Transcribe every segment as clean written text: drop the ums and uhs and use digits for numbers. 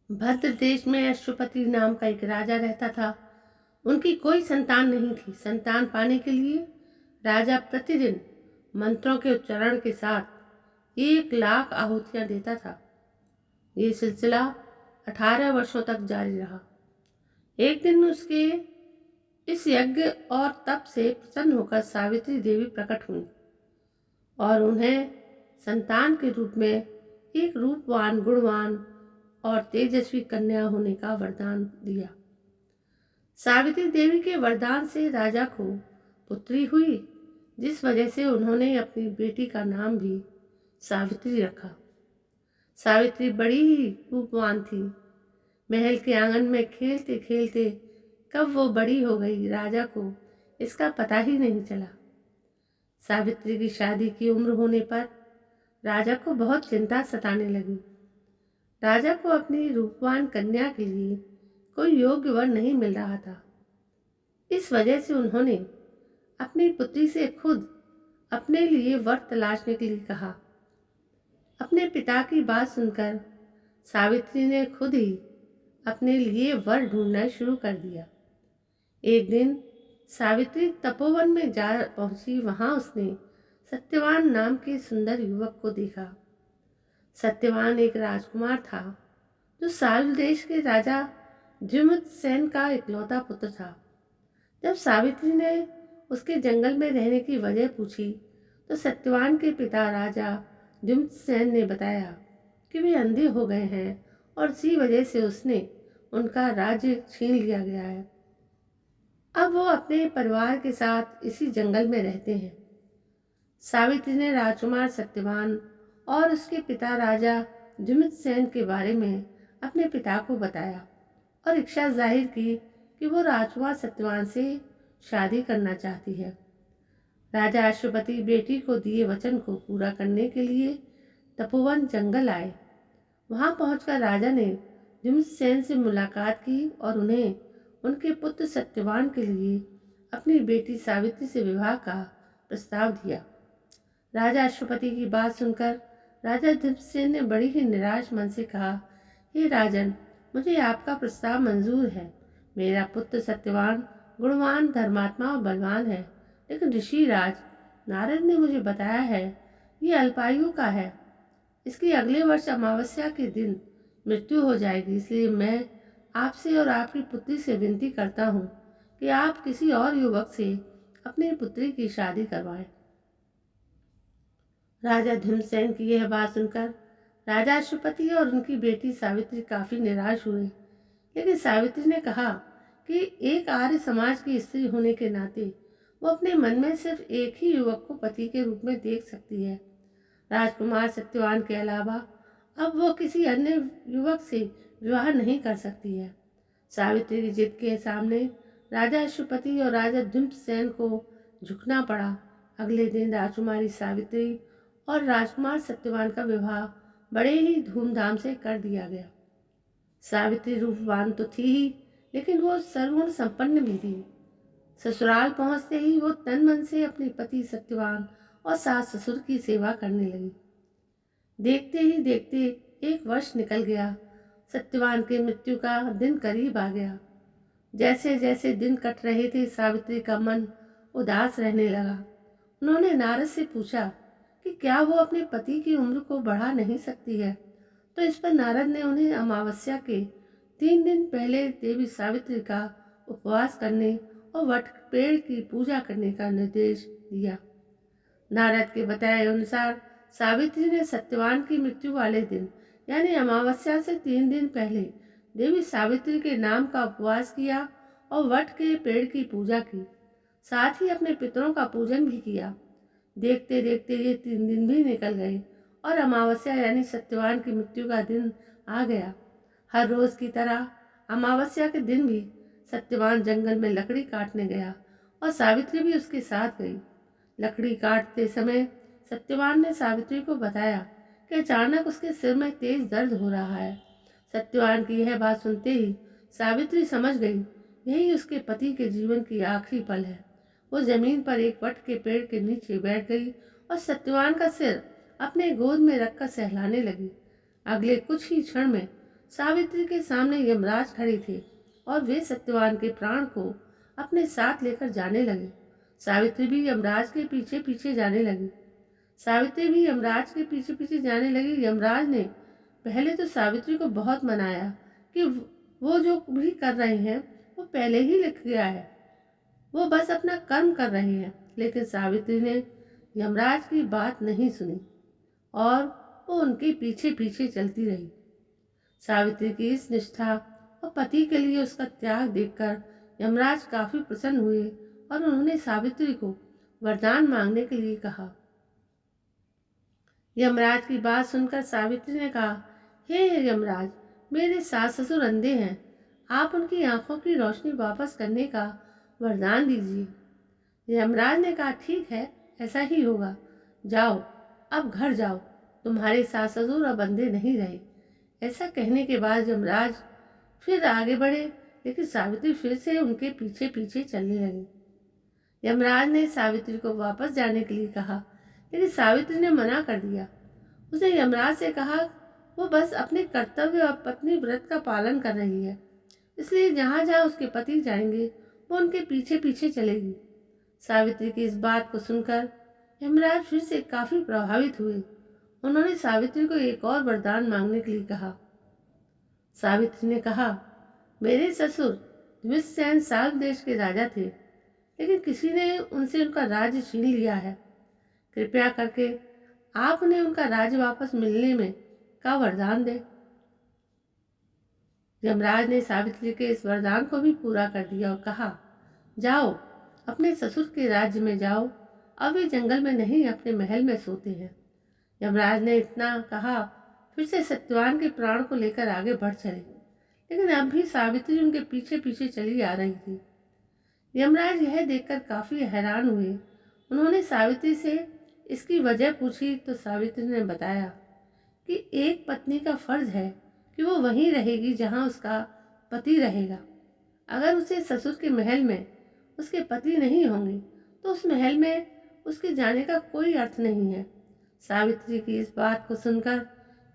भद्र देश में अश्वपति नाम का एक राजा रहता था। उनकी कोई संतान नहीं थी। संतान पाने के लिए राजा प्रतिदिन मंत्रों के उच्चारण के साथ 1 लाख आहुतियां देता था। ये सिलसिला 18 वर्षों तक जारी रहा। एक दिन उसके इस यज्ञ और तप से प्रसन्न होकर सावित्री देवी प्रकट हुई और उन्हें संतान के रूप में एक रूपवान, गुणवान और तेजस्वी कन्या होने का वरदान दिया। सावित्री देवी के वरदान से राजा को पुत्री हुई, जिस वजह से उन्होंने अपनी बेटी का नाम भी सावित्री रखा। सावित्री बड़ी ही रूपवान थी। महल के आंगन में खेलते खेलते कब वो बड़ी हो गई, राजा को इसका पता ही नहीं चला। सावित्री की शादी की उम्र होने पर राजा को बहुत चिंता सताने लगी। राजा को अपनी रूपवान कन्या के लिए कोई योग्य वर नहीं मिल रहा था। इस वजह से उन्होंने अपनी पुत्री से खुद अपने लिए वर तलाशने के लिए कहा। अपने पिता की बात सुनकर सावित्री ने खुद ही अपने लिए वर ढूंढना शुरू कर दिया। एक दिन सावित्री तपोवन में जा पहुंची। वहां उसने सत्यवान नाम के सुंदर युवक को देखा। सत्यवान एक राजकुमार था जो साल्व देश के राजा द्युमत्सेन का इकलौता पुत्र था। जब सावित्री ने उसके जंगल में रहने की वजह पूछी तो सत्यवान के पिता राजा द्युमत्सेन ने बताया कि वे अंधे हो गए हैं और इसी वजह से उसने उनका राज्य छीन लिया गया है। अब वो अपने परिवार के साथ इसी जंगल में रहते हैं। सावित्री ने राजकुमार सत्यवान और उसके पिता राजा द्युमत्सेन के बारे में अपने पिता को बताया और इच्छा जाहिर की कि वो राजकुमार सत्यवान से शादी करना चाहती है। राजा अश्वपति बेटी को दिए वचन को पूरा करने के लिए तपोवन जंगल आए। वहां पहुंचकर राजा ने द्युमत्सेन से मुलाकात की और उन्हें उनके पुत्र सत्यवान के लिए अपनी बेटी सावित्री से विवाह का प्रस्ताव दिया। राजा अश्वपति की बात सुनकर राजा द्युमत्सेन ने बड़ी ही निराश मन से कहा, हे राजन, मुझे आपका प्रस्ताव मंजूर है। मेरा पुत्र सत्यवान गुणवान, धर्मात्मा और बलवान है, लेकिन ऋषि राज नारद ने मुझे बताया है ये अल्पायु का है। इसकी अगले वर्ष अमावस्या के दिन मृत्यु हो जाएगी। इसलिए मैं आपसे और आपकी पुत्री से विनती करता हूँ कि आप किसी और युवक से अपनी पुत्री की शादी करवाएं। राजा धूम्रसेन की यह बात सुनकर राजा अश्वपति और उनकी बेटी सावित्री काफी निराश हुए। लेकिन सावित्री ने कहा कि एक आर्य समाज की स्त्री होने के नाते वो अपने मन में सिर्फ एक ही युवक को पति के रूप में देख सकती है। राजकुमार सत्यवान के अलावा अब वो किसी अन्य युवक से विवाह नहीं कर सकती है। सावित्री की जिद के सामने राजा अश्वपति और राजा धूम्रसेन को झुकना पड़ा। अगले दिन राजकुमारी सावित्री और राजकुमार सत्यवान का विवाह बड़े ही धूमधाम से कर दिया गया। सावित्री रूपवान तो थी ही, लेकिन वो सर्वगुण संपन्न भी थी। ससुराल पहुंचते ही वो तन मन से अपने पति सत्यवान और सास ससुर की सेवा करने लगी। देखते ही देखते 1 वर्ष निकल गया। सत्यवान की मृत्यु का दिन करीब आ गया। जैसे जैसे दिन कट रहे थे, सावित्री का मन उदास रहने लगा। उन्होंने नारद से पूछा कि क्या वो अपने पति की उम्र को बढ़ा नहीं सकती है। तो इस पर नारद ने उन्हें अमावस्या के 3 दिन पहले देवी सावित्री का उपवास करने और वट पेड़ की पूजा करने का निर्देश दिया। नारद के बताए अनुसार सावित्री ने सत्यवान की मृत्यु वाले दिन यानी अमावस्या से 3 दिन पहले देवी सावित्री के नाम का उपवास किया और वट के पेड़ की पूजा की। साथ ही अपने पितरों का पूजन भी किया। देखते देखते ये 3 दिन भी निकल गए और अमावस्या यानी सत्यवान की मृत्यु का दिन आ गया। हर रोज की तरह अमावस्या के दिन भी सत्यवान जंगल में लकड़ी काटने गया और सावित्री भी उसके साथ गई। लकड़ी काटते समय सत्यवान ने सावित्री को बताया कि अचानक उसके सिर में तेज दर्द हो रहा है। सत्यवान की यह बात सुनते ही सावित्री समझ गई यही उसके पति के जीवन की आखिरी पल है। वो जमीन पर एक वट के पेड़ के नीचे बैठ गई और सत्यवान का सिर अपने गोद में रखकर सहलाने लगी। अगले कुछ ही क्षण में सावित्री के सामने यमराज खड़े थे और वे सत्यवान के प्राण को अपने साथ लेकर जाने लगे। सावित्री भी यमराज के पीछे पीछे जाने लगी। यमराज ने पहले तो सावित्री को बहुत मनाया कि वो जो भी कर रहे हैं वो पहले ही लिख गया है, वो बस अपना कर्म कर रहे हैं। लेकिन सावित्री ने यमराज की बात नहीं सुनी और वो उनके पीछे पीछे चलती रही। सावित्री की इस निष्ठा और पति के लिए उसका त्याग देखकर यमराज काफी प्रसन्न हुए और उन्होंने सावित्री को वरदान मांगने के लिए कहा। यमराज की बात सुनकर सावित्री ने कहा, हे यमराज, मेरे सास ससुर अंधे हैं, आप उनकी आंखों की रोशनी वापस करने का वरदान दीजिए। यमराज ने कहा, ठीक है, ऐसा ही होगा, जाओ, अब घर जाओ, तुम्हारे सास ससुर अब अंधे नहीं रहे। ऐसा कहने के बाद यमराज फिर आगे बढ़े, लेकिन सावित्री फिर से उनके पीछे पीछे चलने लगी। यमराज ने सावित्री को वापस जाने के लिए कहा, लेकिन सावित्री ने मना कर दिया। उसने यमराज से कहा, वो बस अपने कर्तव्य और पत्नी व्रत का पालन कर रही है, इसलिए जहाँ जहाँ उसके पति जाएंगे वो उनके पीछे पीछे चलेगी। सावित्री की इस बात को सुनकर यमराज फिर से काफी प्रभावित हुए। उन्होंने सावित्री को एक और वरदान मांगने के लिए कहा। सावित्री ने कहा, मेरे ससुर द्विजसेन साल्व देश के राजा थे, लेकिन किसी ने उनसे उनका राज्य छीन लिया है। कृपया करके आप उन्हें उनका राज्य वापस मिलने में का वरदान दें। यमराज ने सावित्री के इस वरदान को भी पूरा कर दिया और कहा, जाओ, अपने ससुर के राज्य में जाओ, अब वे जंगल में नहीं अपने महल में सोते हैं। यमराज ने इतना कहा, फिर से सत्यवान के प्राण को लेकर आगे बढ़ चले, लेकिन अब भी सावित्री उनके पीछे पीछे चली आ रही थी। यमराज यह देखकर काफी हैरान हुए। उन्होंने सावित्री से इसकी वजह पूछी तो सावित्री ने बताया कि एक पत्नी का फर्ज है कि वो वहीं रहेगी जहां उसका पति रहेगा। अगर उसे ससुर के महल में उसके पति नहीं होंगे तो उस महल में उसके जाने का कोई अर्थ नहीं है। सावित्री की इस बात को सुनकर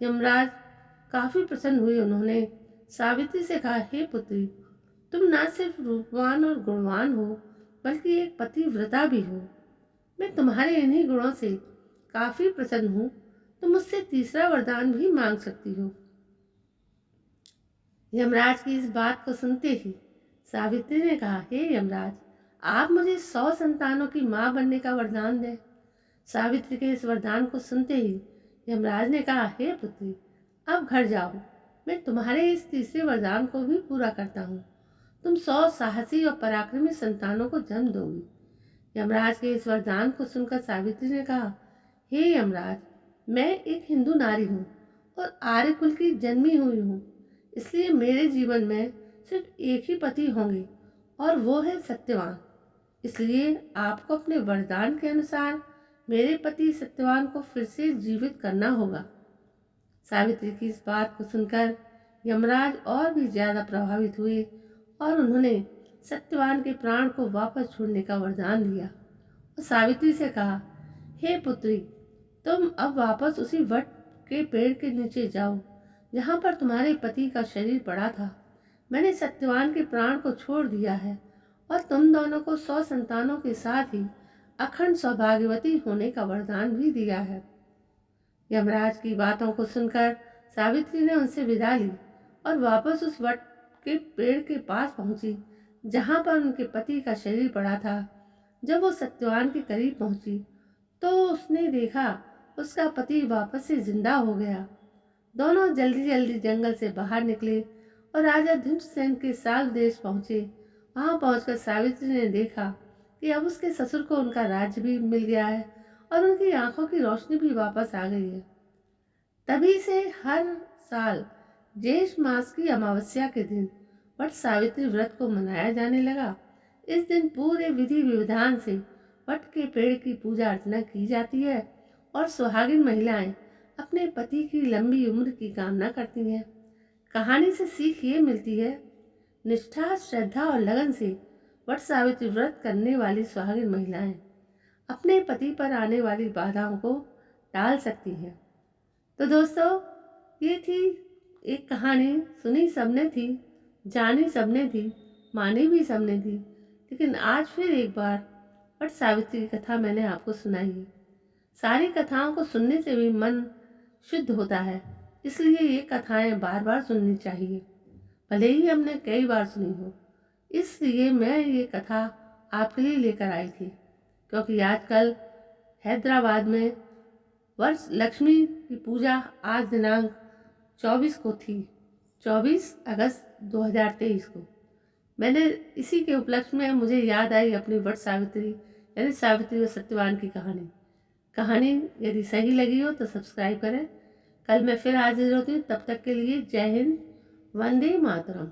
यमराज काफी प्रसन्न हुए। उन्होंने सावित्री से कहा, हे पुत्री, तुम ना सिर्फ रूपवान और गुणवान हो बल्कि एक पतिव्रता भी हो। मैं तुम्हारे इन्हीं गुणों से काफी प्रसन्न हूँ। तुम मुझसे तीसरा वरदान भी मांग सकती हो। यमराज की इस बात को सुनते ही सावित्री ने कहा, हे यमराज, आप मुझे 100 संतानों की मां बनने का वरदान दें। सावित्री के इस वरदान को सुनते ही यमराज ने कहा, हे पुत्री, अब घर जाओ, मैं तुम्हारे इस तीसरे वरदान को भी पूरा करता हूँ। तुम 100 साहसी और पराक्रमी संतानों को जन्म दोगी। यमराज के इस वरदान को सुनकर सावित्री ने कहा, हे यमराज, मैं एक हिंदू नारी हूँ और आर्य कुल की जन्मी हुई हूँ, इसलिए मेरे जीवन में सिर्फ एक ही पति होंगे और वो है सत्यवान। इसलिए आपको अपने वरदान के अनुसार मेरे पति सत्यवान को फिर से जीवित करना होगा। सावित्री की इस बात को सुनकर यमराज और भी ज्यादा प्रभावित हुए और उन्होंने सत्यवान के प्राण को वापस छोड़ने का वरदान दिया और सावित्री से कहा, हे पुत्री, तुम अब वापस उसी वट के पेड़ के नीचे जाओ जहाँ पर तुम्हारे पति का शरीर पड़ा था। मैंने सत्यवान के प्राण को छोड़ दिया है और तुम दोनों को 100 संतानों के साथ ही अखंड सौभाग्यवती होने का वरदान भी दिया है। यमराज की बातों को सुनकर सावित्री ने उनसे विदा ली और वापस उस वट के पेड़ के पास पहुंची जहां पर उनके पति का शरीर पड़ा था। जब वो सत्यवान के करीब पहुंची तो उसने देखा उसका पति वापस से जिंदा हो गया। दोनों जल्दी जल्दी जंगल से बाहर निकले और राजा धुंधसेन के साल्व देश पहुंचे। वहां पहुंचकर सावित्री ने देखा कि अब उसके ससुर को उनका राज्य भी मिल गया है और उनकी आंखों की रोशनी भी वापस आ गई है। तभी से हर साल ज्येष्ठ मास की अमावस्या के दिन वट सावित्री व्रत को मनाया जाने लगा। इस दिन पूरे विधि विधान से वट के पेड़ की पूजा अर्चना की जाती है और सुहागिन महिलाएं अपने पति की लंबी उम्र की कामना करती हैं। कहानी से सीख ये मिलती है, निष्ठा, श्रद्धा और लगन से वट सावित्री व्रत करने वाली सुहागिन महिलाएं अपने पति पर आने वाली बाधाओं को टाल सकती हैं। तो दोस्तों, ये थी एक कहानी सुनी सबने थी, जानी सबने थी, मानी भी सबने थी, लेकिन आज फिर एक बार वट सावित्री की कथा मैंने आपको सुनाई है। सारी कथाओं को सुनने से भी मन शुद्ध होता है, इसलिए ये कथाएं बार बार सुननी चाहिए, भले ही हमने कई बार सुनी हो। इसलिए मैं ये कथा आपके लिए लेकर आई थी, क्योंकि आजकल हैदराबाद में वर्ष लक्ष्मी की पूजा आज दिनांक 24 को थी, 24 अगस्त 2023 को। मैंने इसी के उपलक्ष्य में मुझे याद आई अपनी वट सावित्री यानी सावित्री व सत्यवान की कहानी यदि सही लगी हो तो सब्सक्राइब करें। कल मैं फिर हाजिर होती हूँ, तब तक के लिए जय हिंद, वंदे मातरम।